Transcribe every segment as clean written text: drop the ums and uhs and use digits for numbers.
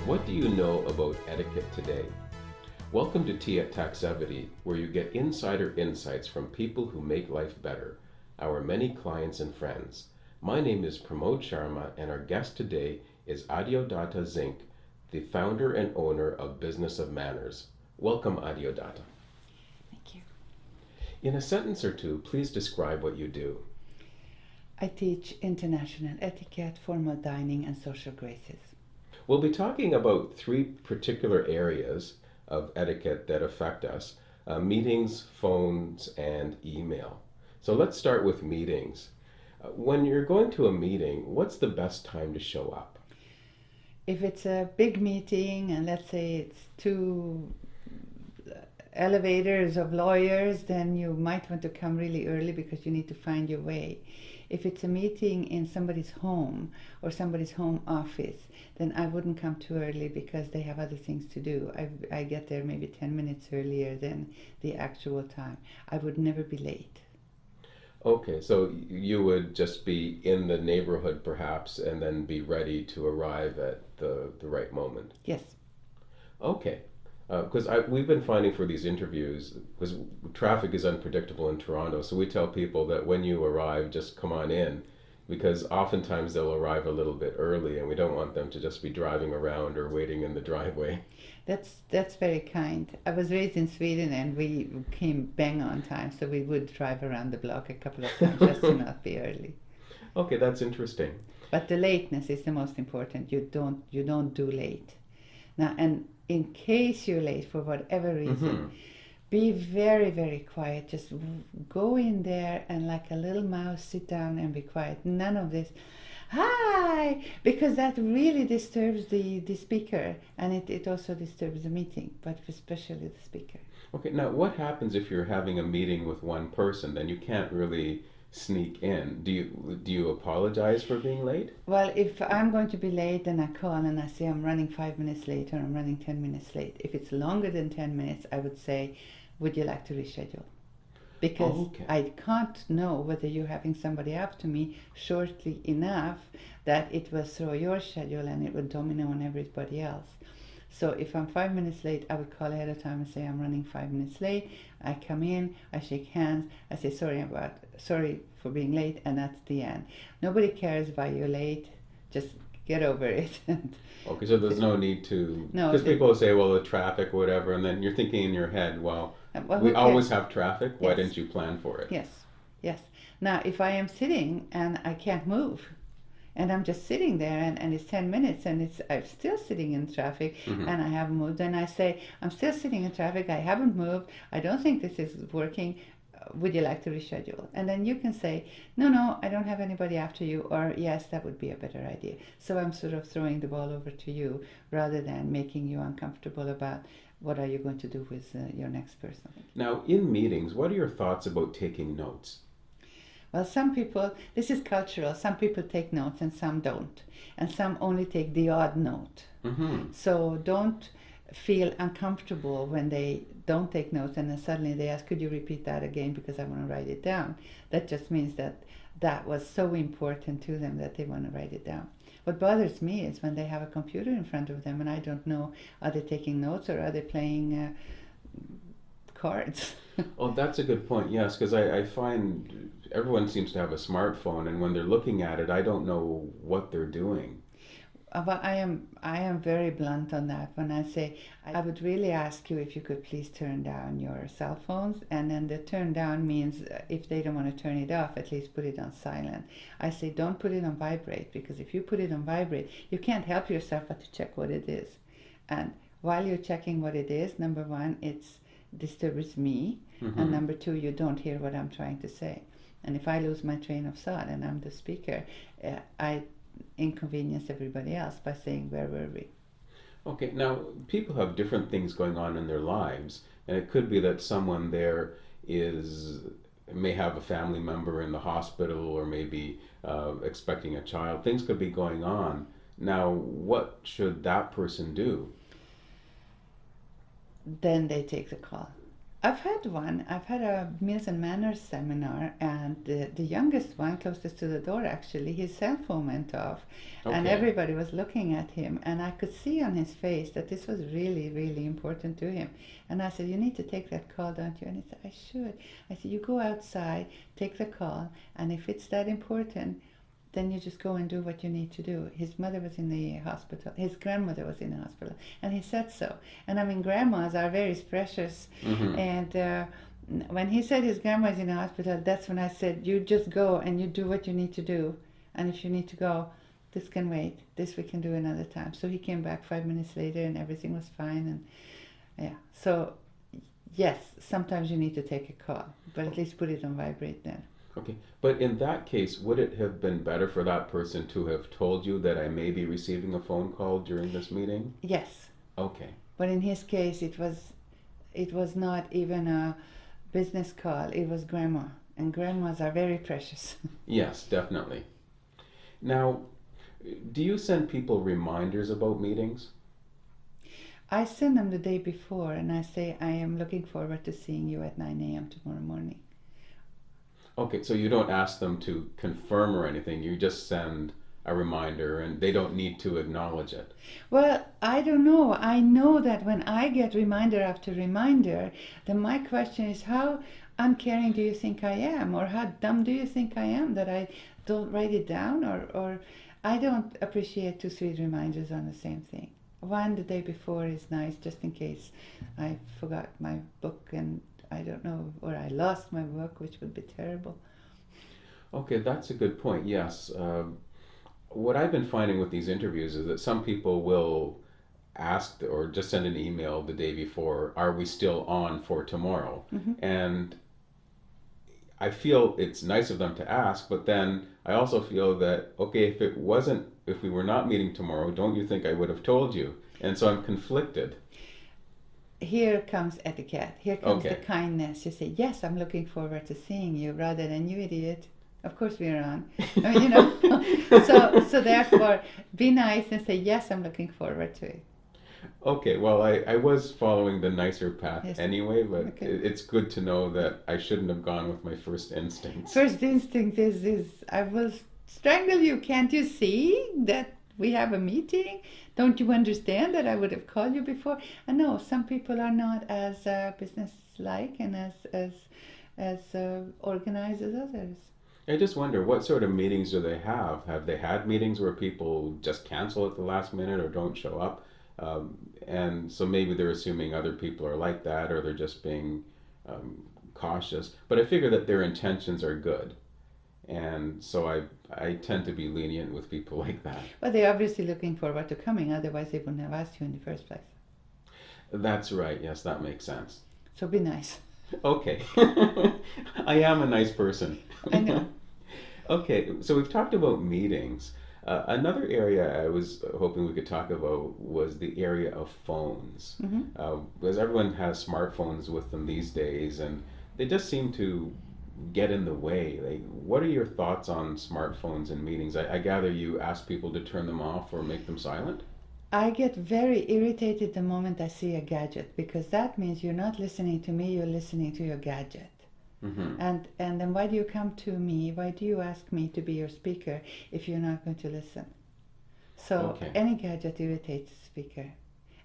What do you know about etiquette today? Welcome to Tea at Taxevity, where you get insider insights from people who make life better, our many clients and friends. My name is Pramod Sharma, and our guest today is Adeodata Czink, the founder and owner of Business of Manners. Welcome, Adeodata. Thank you. In a sentence or two, please describe what you do. I teach international etiquette, formal dining, and social graces. We'll be talking about three particular areas of etiquette that affect us: meetings, phones, and email. So let's start with meetings. When you're going to a meeting, what's the best time to show up? If it's a big meeting, and let's say it's two elevators of lawyers, then you might want to come really early because you need to find your way. If it's a meeting in somebody's home or somebody's home office, then I wouldn't come too early because they have other things to do. I get there maybe 10 minutes earlier than the actual time. I would never be late. Okay, so you would just be in the neighborhood perhaps and then be ready to arrive at the right moment. Yes. Okay. Because we've been finding for these interviews, because traffic is unpredictable in Toronto, so we tell people that when you arrive, just come on in, because oftentimes they'll arrive a little bit early, and we don't want them to just be driving around or waiting in the driveway. That's very kind. I was raised in Sweden, and we came bang on time, so we would drive around the block a couple of times just to not be early. Okay, that's interesting. But the lateness is the most important. You don't do late. Now, and in case you're late for whatever reason, be very, very quiet. Just go in there and like a little mouse, sit down and be quiet. None of this, hi, because that really disturbs the speaker, and it also disturbs the meeting, but especially the speaker. Okay, now what happens if you're having a meeting with one person? Then you can't really sneak in. Do you apologize for being late? Well, if I'm going to be late, then I call and I say I'm running 5 minutes late or I'm running 10 minutes late. If it's longer than 10 minutes, I would say, would you like to reschedule? Because I can't know whether you're having somebody after me shortly enough that it will throw your schedule and it would domino on everybody else. So if I'm 5 minutes late, I would call ahead of time and say I'm running 5 minutes late. I come in, I shake hands, I say sorry for being late, and that's the end. Nobody cares why you're late. Just get over it. Okay, so there's no need to, no, because people say, well, the traffic, whatever, and then you're thinking in your head, well we always have traffic. Why didn't you plan for it? Yes. Now, if I am sitting and I can't move, and I'm just sitting there and it's 10 minutes and I'm still sitting in traffic and I haven't moved, and I say, I'm still sitting in traffic, I haven't moved, I don't think this is working, would you like to reschedule? And then you can say, no, I don't have anybody after you, or yes, that would be a better idea. So I'm sort of throwing the ball over to you rather than making you uncomfortable about what are you going to do with your next person. Now, in meetings, what are your thoughts about taking notes? Well, some people, this is cultural, some people take notes and some don't. And some only take the odd note. So don't feel uncomfortable when they don't take notes and then suddenly they ask, could you repeat that again because I want to write it down. That just means that that was so important to them that they want to write it down. What bothers me is when they have a computer in front of them and I don't know, are they taking notes or are they playing cards? Oh, that's a good point. Yes, because I find everyone seems to have a smartphone, and when they're looking at it, I don't know what they're doing. But I am very blunt on that when I say I would really ask you if you could please turn down your cell phones, and then the turn down means if they don't want to turn it off, at least put it on silent. I say don't put it on vibrate, because if you put it on vibrate, you can't help yourself but to check what it is. And while you're checking what it is, number one, it disturbs me, and number two, you don't hear what I'm trying to say. And if I lose my train of thought and I'm the speaker, I inconvenience everybody else by saying, where were we? Okay, now people have different things going on in their lives, and it could be that someone there may have a family member in the hospital or maybe expecting a child. Things could be going on. Now, what should that person do? Then they take the call. I've had one. I've had a meals and manners seminar, and the youngest one, closest to the door actually, his cell phone went off, and Okay. everybody was looking at him, and I could see on his face that this was really, really important to him. And I said, "You need to take that call, don't you?" And he said, "I should." I said, "You go outside, take the call, and if it's that important, then you just go and do what you need to do." His mother was in the hospital. His grandmother was in the hospital, and he said so. And I mean, grandmas are very precious. Mm-hmm. And when he said his grandma is in the hospital, that's when I said, "You just go and you do what you need to do. And if you need to go, this can wait. This we can do another time." So he came back 5 minutes later, and everything was fine. And yeah, so yes, sometimes you need to take a call, but at least put it on vibrate then. Okay. But in that case, would it have been better for that person to have told you that I may be receiving a phone call during this meeting? Yes, Okay. but in his case, it was not even a business call. It was grandma, and grandmas are very precious. Yes, definitely. Now, do you send people reminders about meetings? I send them the day before, and I say, "I am looking forward to seeing you at 9 a.m. tomorrow morning." Okay, so you don't ask them to confirm or anything, you just send a reminder and they don't need to acknowledge it. Well, I don't know. I know that when I get reminder after reminder, then my question is, how uncaring do you think I am? Or how dumb do you think I am that I don't write it down? Or I don't appreciate 2, 3 reminders on the same thing. One the day before is nice, just in case I forgot my book and I don't know, or I lost my book, which would be terrible. Okay, that's a good point, yes. What I've been finding with these interviews is that some people will ask or just send an email the day before, are we still on for tomorrow? Hmm. And I feel it's nice of them to ask, but then I also feel that, okay, if we were not meeting tomorrow, don't you think I would have told you? And so I'm conflicted. Here comes etiquette. Here comes the Okay. kindness. You say, "Yes, I'm looking forward to seeing you," rather than, "You idiot. Of course we're on." I mean, so therefore, be nice and say, "Yes, I'm looking forward to it." Okay, well, I was following the nicer path Yes. anyway, but Okay. it's good to know that I shouldn't have gone with my first instincts. First instinct is I will strangle you. Can't you see that we have a meeting? Don't you understand that I would have called you before? I know some people are not as business-like and as organized as others. I just wonder what sort of meetings do they have? Have they had meetings where people just cancel at the last minute or don't show up? And so maybe they're assuming other people are like that or they're just being cautious. But I figure that their intentions are good. And so I tend to be lenient with people like that. But they're obviously looking forward to coming, otherwise they wouldn't have asked you in the first place. That's right. Yes, that makes sense. So be nice. Okay. I am a nice person. I know. Okay, so we've talked about meetings. Another area I was hoping we could talk about was the area of phones. Hmm. Because everyone has smartphones with them these days, and they just seem to get in the way. Like, what are your thoughts on smartphones and meetings? I gather you ask people to turn them off or make them silent? I get very irritated the moment I see a gadget, because that means you're not listening to me, you're listening to your gadget. Mm-hmm. And then why do you come to me? Why do you ask me to be your speaker if you're not going to listen? So Okay. any gadget irritates the speaker.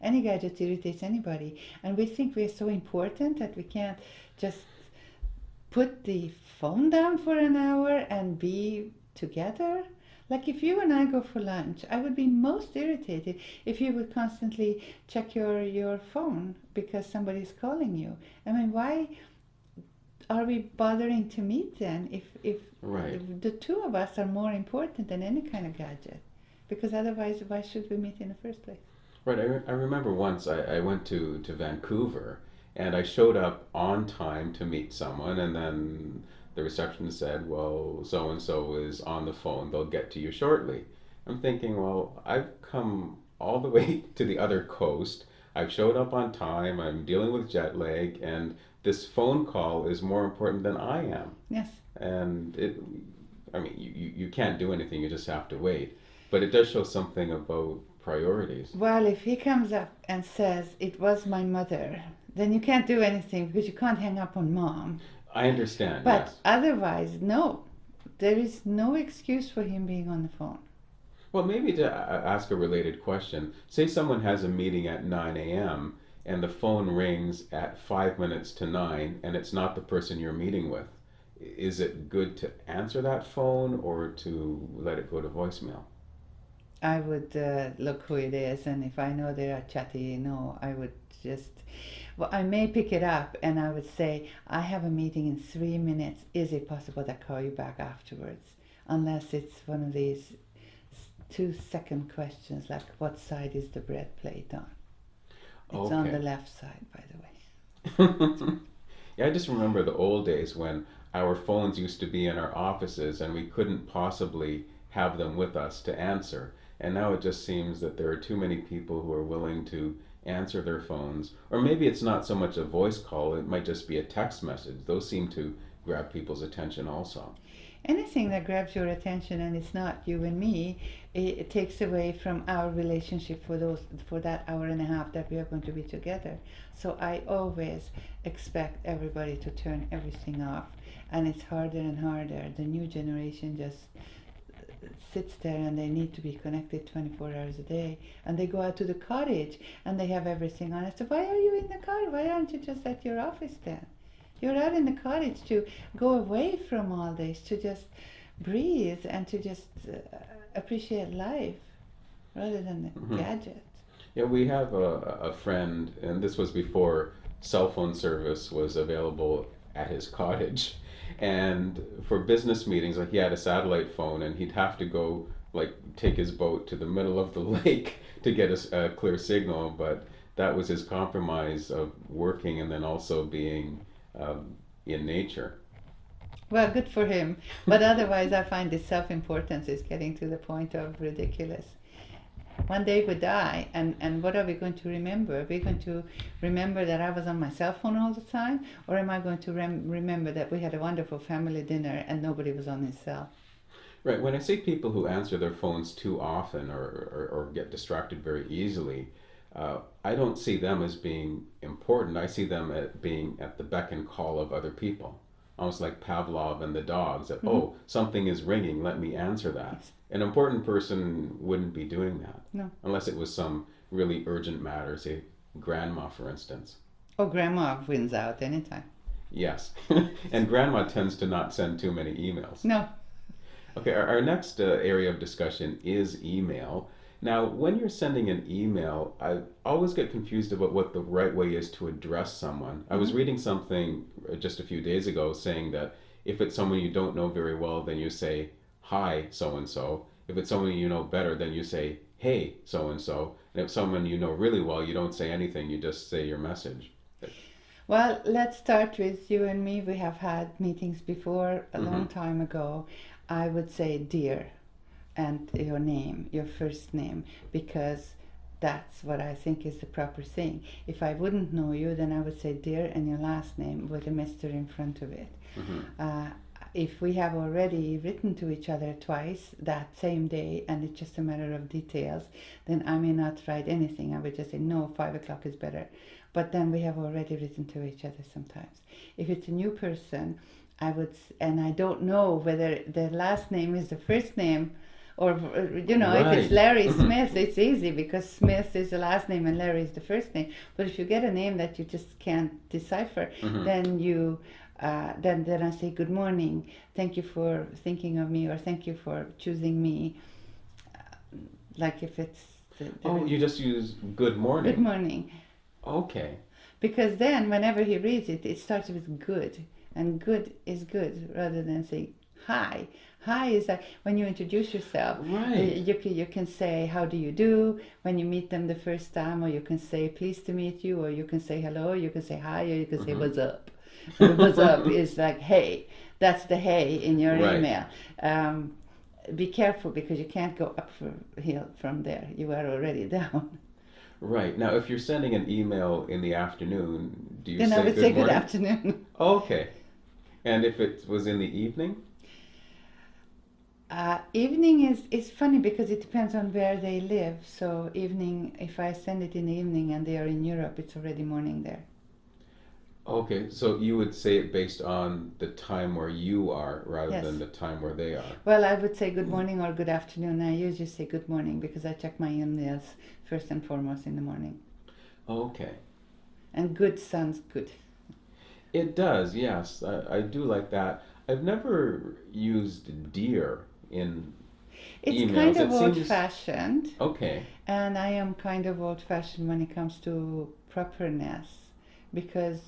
Any gadget irritates anybody. And we think we're so important that we can't just put the phone down for an hour and be together. Like if you and I go for lunch, I would be most irritated if you would constantly check your phone because somebody's calling you. I mean, why are we bothering to meet then if Right. the two of us are more important than any kind of gadget? Because otherwise, why should we meet in the first place? Right. I remember once I went to Vancouver and I showed up on time to meet someone, and then the receptionist said, well, so and so is on the phone. They'll get to you shortly. I'm thinking, well, I've come all the way to the other coast. I've showed up on time. I'm dealing with jet lag, and this phone call is more important than I am. Yes. And I mean, you can't do anything. You just have to wait. But it does show something about priorities. Well, if he comes up and says, "It was my mother," then you can't do anything because you can't hang up on mom. I understand, But yes. otherwise, no, there is no excuse for him being on the phone. Well, maybe to ask a related question, say someone has a meeting at 9 a.m. and the phone rings at 5 minutes to 9 and it's not the person you're meeting with. Is it good to answer that phone or to let it go to voicemail? I would look who it is, and if I know they are chatty, no, I would just. Well, I may pick it up, and I would say, I have a meeting in 3 minutes. Is it possible that I call you back afterwards? Unless it's one of these 2-second questions, like what side is the bread plate on? It's on the Okay. left side, by the way. Yeah, I just remember the old days when our phones used to be in our offices and we couldn't possibly have them with us to answer. And now it just seems that there are too many people who are willing to answer their phones. Or maybe it's not so much a voice call, it might just be a text message. Those seem to grab people's attention also. Anything that grabs your attention and it's not you and me, it takes away from our relationship for that hour and a half that we are going to be together. So I always expect everybody to turn everything off, and it's harder and harder. The new generation just sits there and they need to be connected 24 hours a day, and they go out to the cottage and they have everything on. I said, why are you in the cottage? Why aren't you just at your office then? You're out in the cottage to go away from all this, to just breathe and to just appreciate life rather than the gadget. Yeah, we have a friend, and this was before cell phone service was available at his cottage. And for business meetings, like he had a satellite phone, and he'd have to go, like, take his boat to the middle of the lake to get a clear signal. But that was his compromise of working and then also being in nature. Well, good for him. But otherwise, I find this self-importance is getting to the point of ridiculous. One day we die, and what are we going to remember? Are we going to remember that I was on my cell phone all the time? Or am I going to remember that we had a wonderful family dinner and nobody was on his cell? Right. When I see people who answer their phones too often or get distracted very easily, I don't see them as being important. I see them as being at the beck and call of other people. Almost like Pavlov and the dogs that, Mm-hmm. oh, something is ringing, let me answer that. Yes. An important person wouldn't be doing that No. unless it was some really urgent matter, say grandma, for instance. Oh, grandma wins out anytime. Yes. And grandma tends to not send too many emails. No. Okay, our next area of discussion is email. Now, when you're sending an email, I always get confused about what the right way is to address someone. I was Mm-hmm. reading something just a few days ago saying that if it's someone you don't know very well, then you say, hi, so and so. If it's someone you know better, then you say, hey, so and so. And if someone you know really well, you don't say anything, you just say your message. Well, let's start with you and me. We have had meetings before a Mm-hmm. long time ago. I would say dear and your name, your first name, because that's what I think is the proper thing. If I wouldn't know you, then I would say dear and your last name with a Mr. in front of it. Mm-hmm. If we have already written to each other twice that same day and it's just a matter of details, then I may not write anything. I would just say, no, 5 o'clock is better. But then we have already written to each other sometimes. If it's a new person, and I don't know whether the last name is the first name, or, if it's Right. Larry Smith, it's easy because Smith is the last name and Larry is the first name. But if you get a name that you just can't decipher, Mm-hmm. then then I say good morning, thank you for thinking of me, or thank you for choosing me. Like if it's Oh, you just use good good morning. morning, Okay. because then whenever he reads it, it starts with good, and good is good rather than saying hi. Hi is like when you introduce yourself. Right. You can say how do you do when you meet them the first time, or you can say pleased to meet you, or you can say hello, you can say hi, or you can say Mm-hmm. what's up. And the what's up is like hey. That's the hey in your Right. email. Be careful because you can't go up hill from there. You are already down. Right. Now, if you're sending an email in the afternoon, do you Then I say would good say good morning? afternoon. Okay. And if it was in the evening? Evening is funny because it depends on where they live. So evening, if I send it in the evening and they are in Europe, it's already morning there. Okay, so you would say it based on the time where you are rather Yes. than the time where they are. Well, I would say good morning or good afternoon. I usually say good morning because I check my emails first and foremost in the morning. Okay. And good sounds good. It does, yes. I do like that. I've never used dear in It's kind emails. of It old seems fashioned, okay. and I am kind of old fashioned when it comes to properness because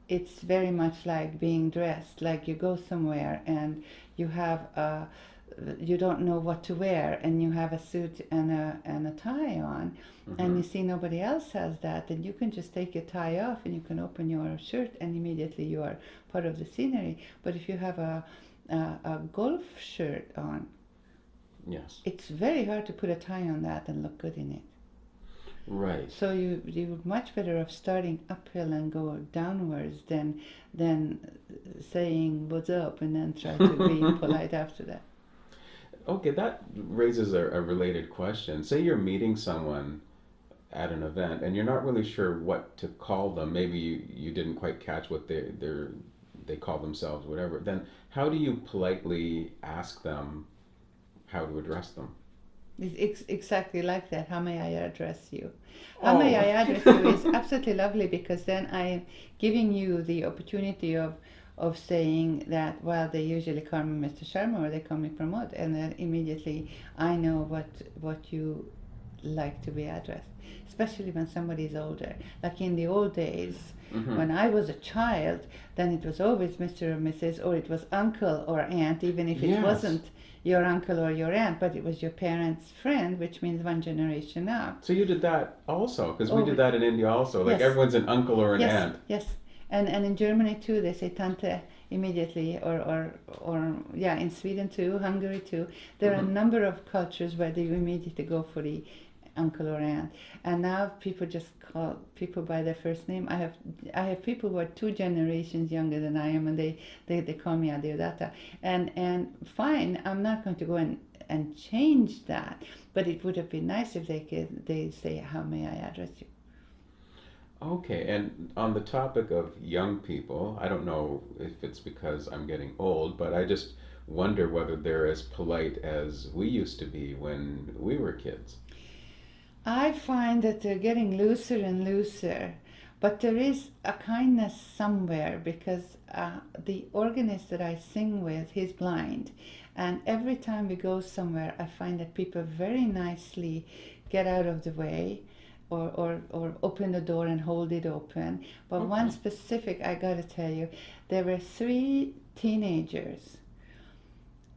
it's very much like being dressed. Like you go somewhere and you have a, you don't know what to wear, and you have a suit and a tie on, and Hmm. you see nobody else has that, and you can just take your tie off and you can open your shirt and immediately you are part of the scenery. But if you have a golf shirt on, Yes. it's very hard to put a tie on that and look good in it. Right. So you're much better off starting uphill and go downwards than saying what's up and then try to be polite after that. Okay, that raises a related question. Say you're meeting someone at an event and you're not really sure what to call them. Maybe you didn't quite catch what they call themselves, whatever. Then how do you politely ask them how to address them? It's exactly like that. How may I address you? How may I Oh. address you is absolutely lovely because then I'm giving you the opportunity of saying that, well, they usually call me Mr. Sharma or they call me Pramod, and then immediately I know what you like to be addressed, especially when somebody is older. Like in the old days, Hmm. when I was a child, then it was always Mr. or Mrs. or it was uncle or aunt, even if it Yes. wasn't your uncle or your aunt, but it was your parents' friend, which means one generation up. So you did that also, because we Oh, did that in India also. Like yes, everyone's an uncle or an yes, aunt. yes. And in Germany too, they say tante immediately, or yeah, in Sweden too, Hungary too. There are a Hmm. number of cultures where they immediately go for the uncle or aunt, and now people just call people by their first name. I have people who are 2 generations younger than I am, and they call me Adeodata, and fine. I'm not going to go and change that, but it would have been nice if they say, how may I address you? Okay, and on the topic of young people, I don't know if it's because I'm getting old, but I just wonder whether they're as polite as we used to be when we were kids. I find that they're getting looser and looser, but there is a kindness somewhere because the organist that I sing with, he's blind, and every time we go somewhere, I find that people very nicely get out of the way. Or open the door and hold it open. But one Okay. specific, I gotta tell you, there were 3 teenagers,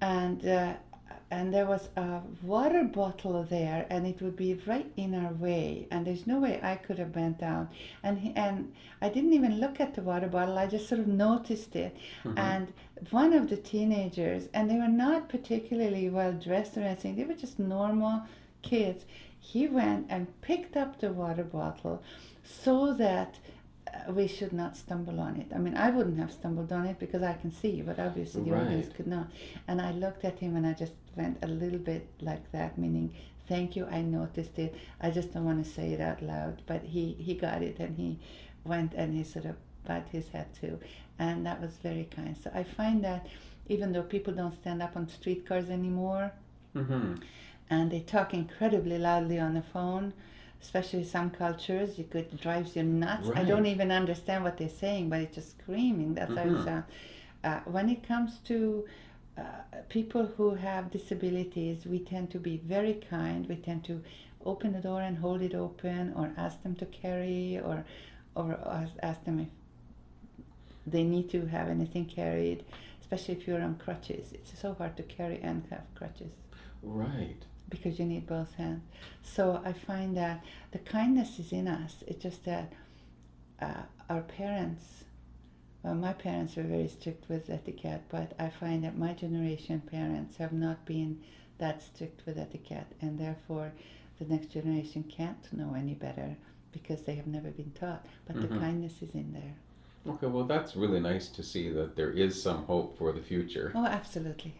and there was a water bottle there, and it would be right in our way, and there's no way I could have bent down, and I didn't even look at the water bottle. I just sort of noticed it, Hmm. and one of the teenagers, and they were not particularly well dressed or anything. They were just normal kids. He went and picked up the water bottle so that we should not stumble on it. I mean, I wouldn't have stumbled on it because I can see, but obviously the Right. organist could not. And I looked at him and I just went a little bit like that, meaning, thank you, I noticed it. I just don't want to say it out loud. But he got it, and he went and he sort of bowed his head too. And that was very kind. So I find that even though people don't stand up on streetcars anymore, Hmm. and they talk incredibly loudly on the phone, especially some cultures. It drives you nuts. I don't Right. even understand what they're saying, but it's just screaming. That's how it Hmm. sounds. When it comes to uh, people who have disabilities, we tend to be very kind. We tend to open the door and hold it open, or ask them to carry, or ask them if they need to have anything carried, especially if you're on crutches. It's so hard to carry and have crutches Right. because you need both hands. So I find that the kindness is in us. It's just that our parents, well, my parents were very strict with etiquette, but I find that my generation parents have not been that strict with etiquette, and therefore the next generation can't know any better because they have never been taught. But the Hmm. kindness is in there. Okay, well, that's really nice to see that there is some hope for the future. Oh, absolutely.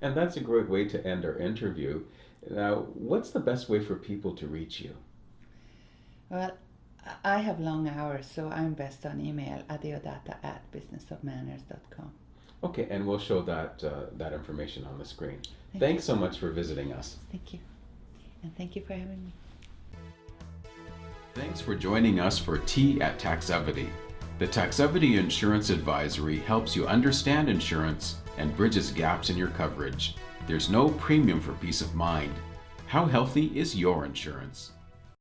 And that's a great way to end our interview. Now, what's the best way for people to reach you? Well, I have long hours, so I'm best on email, adeodata@businessofmanners.com. Okay, and we'll show that information on the screen. Thank Thanks so much for visiting us. Thank you. And thank you for having me. Thanks for joining us for Tea at Taxevity. The Taxevity Insurance Advisory helps you understand insurance and bridges gaps in your coverage. There's no premium for peace of mind. How healthy is your insurance?